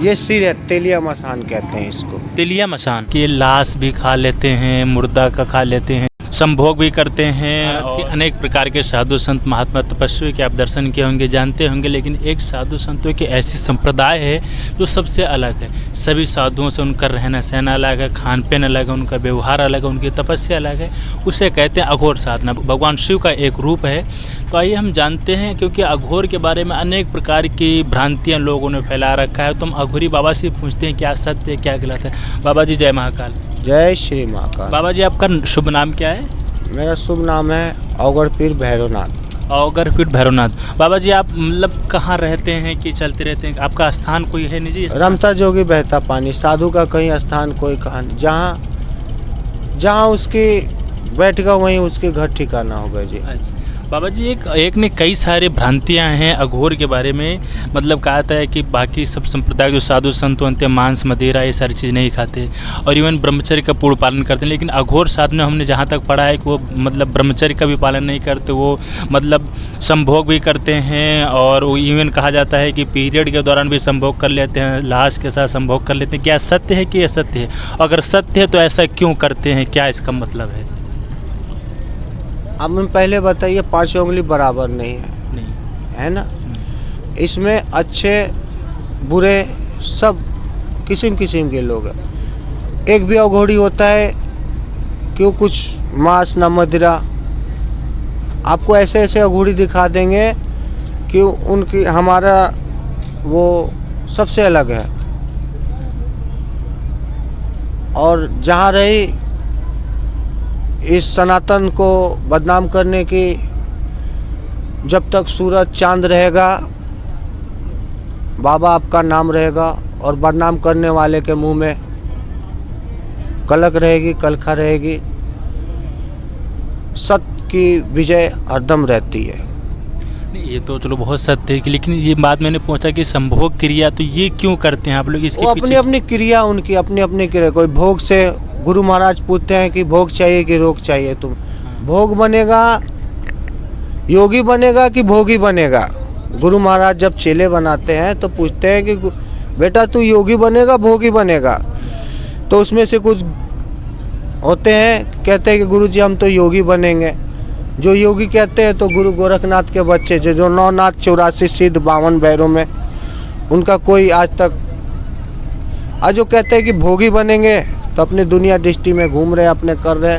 ये सिर है, तेलिया मसान कहते हैं इसको। तेलिया मसान की लाश भी खा लेते हैं, मुर्दा का खा लेते हैं, संभोग भी करते हैं और अनेक प्रकार के साधु संत महात्मा तपस्वी के आप दर्शन किए होंगे, जानते होंगे। लेकिन एक साधु संतों की ऐसी संप्रदाय है जो सबसे अलग है। सभी साधुओं से उनका रहना सहना अलग है, खान पीन अलग है, उनका व्यवहार अलग है, उनकी तपस्या अलग है। उसे कहते हैं अघोर साधना, भगवान शिव का एक रूप है। तो आइए हम जानते हैं, क्योंकि अघोर के बारे में अनेक प्रकार की भ्रांतियाँ लोगों ने फैला रखा है। तो हम अघोरी बाबा से पूछते हैं क्या सत्य है क्या गलत है। बाबा जी जय महाकाल। जय श्री महाकाल। बाबा जी आपका शुभ नाम क्या है? मेरा शुभ नाम है अवगढ़पीर भैरवनाथ। अवगढ़पीर भैरवनाथ। बाबा जी आप मतलब कहाँ रहते हैं कि चलते रहते हैं? आपका स्थान कोई है निजी? रमता जोगी बहता पानी, साधु का कहीं स्थान कोई कहानी, जहाँ उसकी बैठगा वहीं उसके घर ठिकाना होगा जी। अच्छा बाबा जी, एक ने कई सारे भ्रांतियां हैं अघोर के बारे में। मतलब कहा था है कि बाकी सब संप्रदाय जो साधु संत होते हैं मांस मदिरा ये सारी चीज़ नहीं खाते और इवन ब्रह्मचर्य का पूर्ण पालन करते हैं। लेकिन अघोर साधु में हमने जहाँ तक पढ़ा है कि वो मतलब ब्रह्मचर्य का भी पालन नहीं करते, वो मतलब संभोग भी करते हैं और वो इवन कहा जाता है कि पीरियड के दौरान भी संभोग कर लेते हैं, लाश के साथ संभोग कर लेते हैं। क्या सत्य है कि असत्य है? अगर सत्य है तो ऐसा क्यों करते हैं, क्या इसका मतलब है? अब मैं पहले बताइए, 5 उंगली बराबर नहीं है, नहीं है ना। इसमें अच्छे बुरे सब किस्म किस्म के लोग हैं। एक भी अघोरी होता है कि वो कुछ मांस न मदिरा, आपको ऐसे ऐसे अघोरी दिखा देंगे कि उनकी हमारा वो सबसे अलग है। और जहाँ रही इस सनातन को बदनाम करने की, जब तक सूरज चांद रहेगा बाबा आपका नाम रहेगा और बदनाम करने वाले के मुंह में कलक रहेगी, कलखा रहेगी। सत्य की विजय हरदम रहती है। ये तो चलो बहुत सत्य है कि, लेकिन ये बात मैंने पूछा कि संभोग क्रिया तो ये क्यों करते हैं आप लोग? इसके वो अपनी अपनी क्रिया, उनकी अपनी अपनी क्रिया। कोई भोग से, गुरु महाराज पूछते हैं कि भोग चाहिए कि रोग चाहिए, तुम भोग बनेगा, योगी बनेगा कि भोगी बनेगा। गुरु महाराज जब चेले बनाते हैं तो पूछते हैं कि बेटा तू योगी बनेगा भोगी बनेगा? तो उसमें से कुछ होते हैं कहते हैं कि गुरुजी हम तो योगी बनेंगे। जो योगी कहते हैं तो गुरु गोरखनाथ के बच्चे जो 9 नाथ 84 सिद्ध 52 भैरों में, उनका कोई आज तक। आज जो कहते हैं कि भोगी बनेंगे तो अपनी दुनिया दृष्टि में घूम रहे, अपने कर रहे।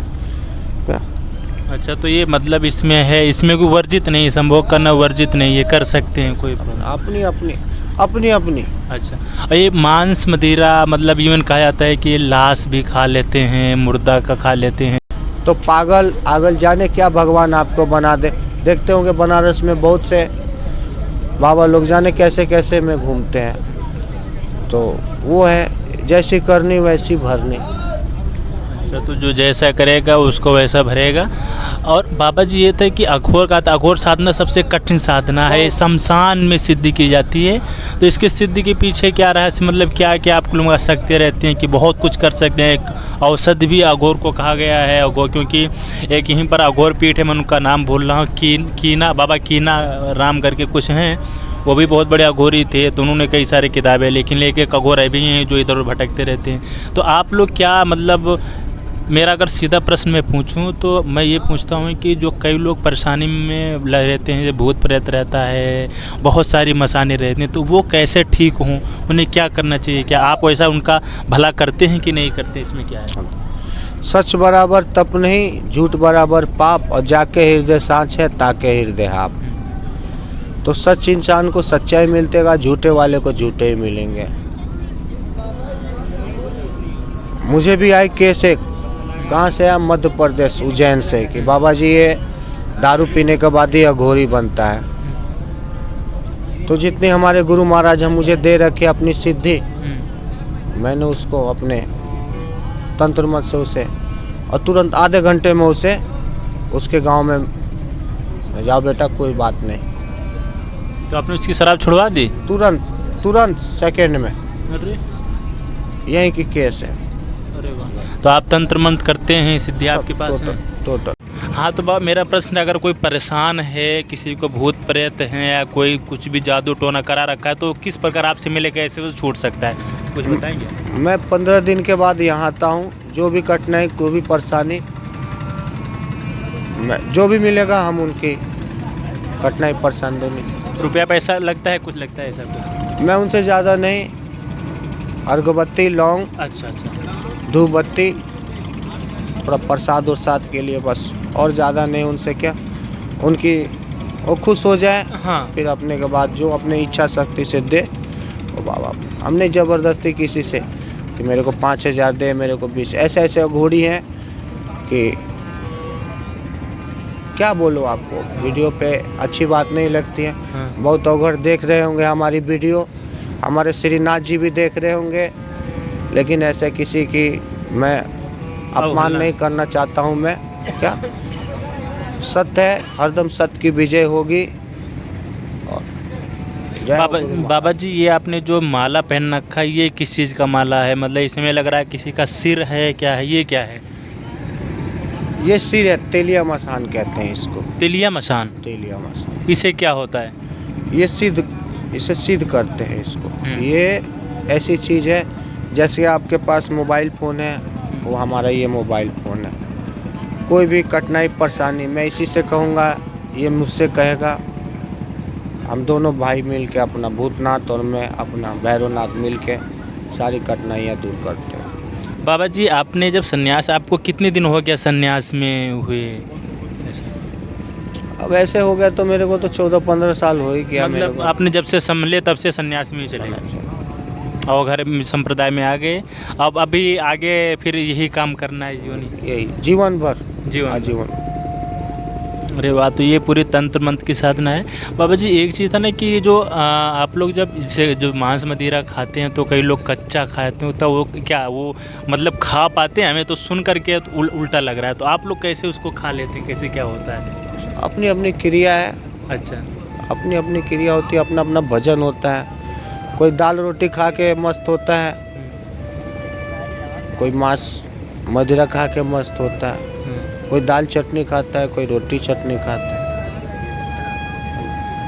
अच्छा तो ये मतलब इसमें है, इसमें कोई वर्जित नहीं, संभोग करना वर्जित नहीं है, कर सकते हैं कोई अपनी अपनी अपनी अपनी। अच्छा ये मांस मदिरा मतलब इवन कहा जाता है कि ये लाश भी खा लेते हैं, मुर्दा का खा लेते हैं। तो पागल आगल जाने क्या भगवान आपको बना दे। देखते होंगे बनारस में बहुत से बाबा लोग जाने कैसे कैसे में घूमते हैं। तो वो है जैसी करनी वैसी भरनी। अच्छा तो जो जैसा करेगा उसको वैसा भरेगा। और बाबा जी ये था कि अघोर का अघोर साधना सबसे कठिन साधना है, शमशान में सिद्धि की जाती है। तो इसके सिद्धि के पीछे क्या रहस्य, मतलब क्या क्या आप लोगों का शक्ति रहती हैं कि बहुत कुछ कर सकते हैं? एक औषधि भी अघोर को कहा गया है अघोर, क्योंकि एक यहीं पर अघोर पीठ है, मैं उनका नाम भूल रहा हूँ, कीना बाबा कीना राम करके कुछ हैं, वो भी बहुत बड़े अघोरी थे। तो उन्होंने कई सारी किताबें लेकिन लेके अघोर अभी हैं जो इधर उधर भटकते रहते हैं। तो आप लोग क्या मतलब, मेरा अगर सीधा प्रश्न मैं पूछूं तो मैं ये पूछता हूँ कि जो कई लोग परेशानी में रहते हैं, जब भूत प्रेत रहता है, बहुत सारी मसाने रहती हैं, तो वो कैसे ठीक हों, उन्हें क्या करना चाहिए? क्या आप वैसा उनका भला करते हैं कि नहीं करते? इसमें क्या है? सच बराबर तप नहीं, झूठ बराबर पाप, और जाके हृदय सांच है ताके हृदय आप। तो सच इंसान को सच्चाई मिलतेगा, झूठे वाले को झूठे ही मिलेंगे। मुझे भी आई केस एक, कहाँ से आया? मध्य प्रदेश उज्जैन से, कि बाबा जी ये दारू पीने के बाद ही अघोरी बनता है। तो जितने हमारे गुरु महाराज हम मुझे दे रखे अपनी सिद्धि, मैंने उसको अपने तंत्र मत से उसे, और तुरंत आधे घंटे में उसे उसके गांव में जाओ बेटा कोई बात नहीं। तो आपने उसकी शराब छुड़वा दी? तुरंत सेकेंड में। अरे यही की केस है। अरे वाह। तो आप तंत्र मंत्र करते हैं, सिद्धि आपके पास है? टोटल। हाँ तो बाबा मेरा प्रश्न है, अगर कोई परेशान है, किसी को भूत प्रेत हैं या कोई कुछ भी जादू टोना करा रखा है, तो किस प्रकार आपसे मिले, कैसे वो छूट सकता है, कुछ बताएंगे? मैं 15 दिन के बाद यहाँ आता हूँ। जो भी कठिनाई, कोई भी परेशानी, जो भी मिलेगा हम उनकी कठिनाई परेशानी देंगे। रुपया पैसा लगता है, कुछ लगता है ऐसा कुछ? मैं उनसे ज़्यादा नहीं, अगरबत्ती, लौंग, अच्छा अच्छा। धूप बत्ती, थोड़ा प्रसाद उरसाद के लिए बस, और ज़्यादा नहीं। उनसे क्या, उनकी वो खुश हो जाए, हाँ फिर अपने के बाद जो अपने इच्छा शक्ति से दे वो बाबा। हमने ज़बरदस्ती किसी से कि मेरे को 5,000 दे, मेरे को 20, ऐसे ऐसे घोड़ी हैं कि क्या बोलो आपको, वीडियो पे अच्छी बात नहीं लगती है। हाँ। बहुत अवघड़ देख रहे होंगे हमारी वीडियो, हमारे श्रीनाथ जी भी देख रहे होंगे, लेकिन ऐसे किसी की मैं अपमान अवहेलना नहीं करना चाहता हूँ। मैं क्या, सत्य है, हरदम सत्य की विजय होगी। और जय बाबा गुरु महाराज। बाबा जी, ये आपने जो माला पहन रखा है, ये किस चीज़ का माला है? मतलब इसमें लग रहा है किसी का सिर है, क्या है, ये क्या है? ये सिर है, तेलिया मसान कहते हैं इसको, तिलिया मशान। तेलिया मसान। इसे क्या होता है? ये सिद्ध, इसे सिद्ध करते हैं इसको। हम्म। ये ऐसी चीज़ है जैसे आपके पास मोबाइल फ़ोन है, वो हमारा ये मोबाइल फ़ोन है। कोई भी कठिनाई परेशानी मैं इसी से कहूँगा, ये मुझसे कहेगा। हम दोनों भाई मिल के, अपना भूतनाथ और मैं अपना भैरवनाथ मिल के सारी कठिनाइयाँ दूर करते हैं। बाबा जी, आपने जब संन्यास, आपको कितने दिन हो गया संन्यास में हुए? अब ऐसे हो गया तो मेरे को तो 14-15 साल हो ही गया। मेरे मतलब को आपने जब से संभले तब से संन्यास में ही चले गए और घर संप्रदाय में आ गए। अब अभी आगे फिर यही काम करना है जीवन, यही जीवन भर, जीवन। आजीवन। अरे वाह, तो ये पूरी तंत्र मंत्र की साधना है। बाबा जी, एक चीज़ था ना कि ये जो आप लोग जब इसे जो मांस मदिरा खाते हैं, तो कई लोग कच्चा खाते हैं, तो वो क्या, वो मतलब खा पाते हैं? हमें तो सुन करके तो उल्टा लग रहा है, तो आप लोग कैसे उसको खा लेते हैं, कैसे क्या होता है? अपनी अपनी क्रिया है, अच्छा। अपनी अपनी क्रिया होती है, अपना अपना भजन होता है। कोई दाल रोटी खा के मस्त होता है, कोई मांस मदिरा खा के मस्त होता है, कोई दाल चटनी खाता है, कोई रोटी चटनी खाता है।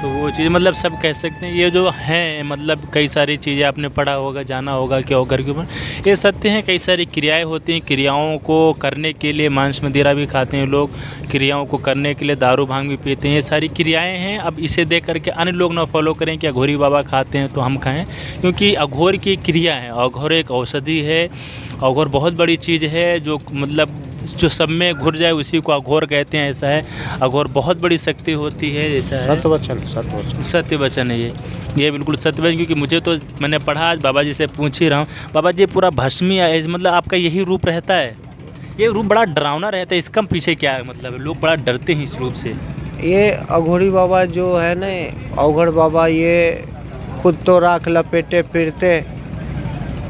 तो वो चीज़ मतलब सब कह सकते हैं, ये जो हैं मतलब कई सारी चीज़ें आपने पढ़ा होगा, जाना होगा कि घर के ऊपर ये सत्य हैं। कई सारी क्रियाएं होती हैं, क्रियाओं को करने के लिए मांस मदिरा भी खाते हैं लोग, क्रियाओं को करने के लिए दारू भांग भी पीते हैं, ये सारी क्रियाएं हैं। अब इसे देख करके अन्य लोग ना फॉलो करें कि अघोरी बाबा खाते हैं तो हम खाएं, क्योंकि अघोर की क्रिया है। अघोर एक औषधि है, अघोर बहुत बड़ी चीज़ है, जो मतलब जो सब में घुर जाए उसी को अघोर कहते हैं। ऐसा है, अघोर बहुत बड़ी शक्ति होती है, ऐसा है। सत्यवचन, सत्यवचन, सत्य वचन है ये बिल्कुल सत्य वचन। क्योंकि मुझे तो, मैंने पढ़ा, आज बाबा जी से पूछ ही रहा हूँ। बाबा जी, पूरा भस्मी है, मतलब आपका यही रूप रहता है? ये रूप बड़ा डरावना रहता है, इसका पीछे क्या है मतलब? लोग बड़ा डरते हैं इस रूप से। ये अघोरी बाबा जो है ना, अवघड़ बाबा, ये खुद तो राख लपेटे फिरते,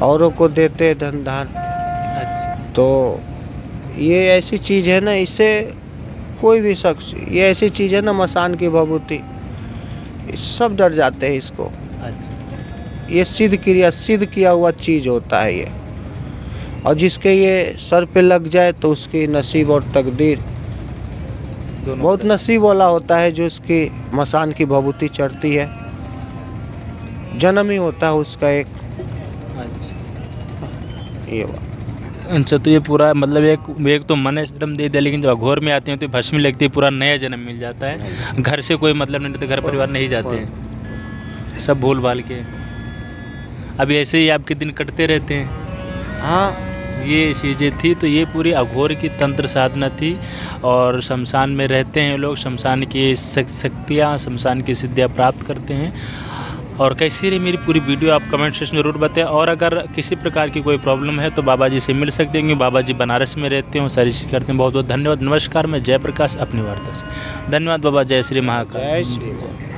औरों को देते धन धान। अच्छा। तो ये ऐसी चीज़ है ना, इससे कोई भी शख्स, ये ऐसी चीज़ है ना, मसान की भभूति, सब डर जाते हैं इसको। अच्छा। ये सिद्ध क्रिया, सिद्ध किया हुआ चीज़ होता है ये, और जिसके ये सर पे लग जाए तो उसकी नसीब और तकदीर बहुत नसीब वाला होता है। जो उसकी मसान की भभूति चढ़ती है, जन्म ही होता है उसका एक। अच्छा। ये बात। अच्छा, तो ये पूरा मतलब एक तो मन जन्म दे दिया, लेकिन जब अघोर में आते हैं तो भस्मी लगती है, पूरा नया जन्म मिल जाता है। घर से कोई मतलब नहीं रहता, घर परिवार नहीं जाते हैं, सब भूल भाल के। अभी ऐसे ही आपके दिन कटते रहते हैं। हाँ, ये चीज़ें थी, तो ये पूरी अघोर की तंत्र साधना थी। और शमशान में रहते हैं लोग, शमशान की शक्तियाँ, शमशान की सिद्धियाँ प्राप्त करते हैं। और कैसी रही मेरी पूरी वीडियो, आप कमेंट सेक्शन में ज़रूर बताएं। और अगर किसी प्रकार की कोई प्रॉब्लम है तो बाबा जी से मिल सकते हैं, बाबा जी बनारस में रहते हैं, सारी चीज़ करते हैं। बहुत बहुत धन्यवाद। नमस्कार, मैं जयप्रकाश अपनी वार्ता से। धन्यवाद बाबा। जय श्री महाकाल। जय श्री।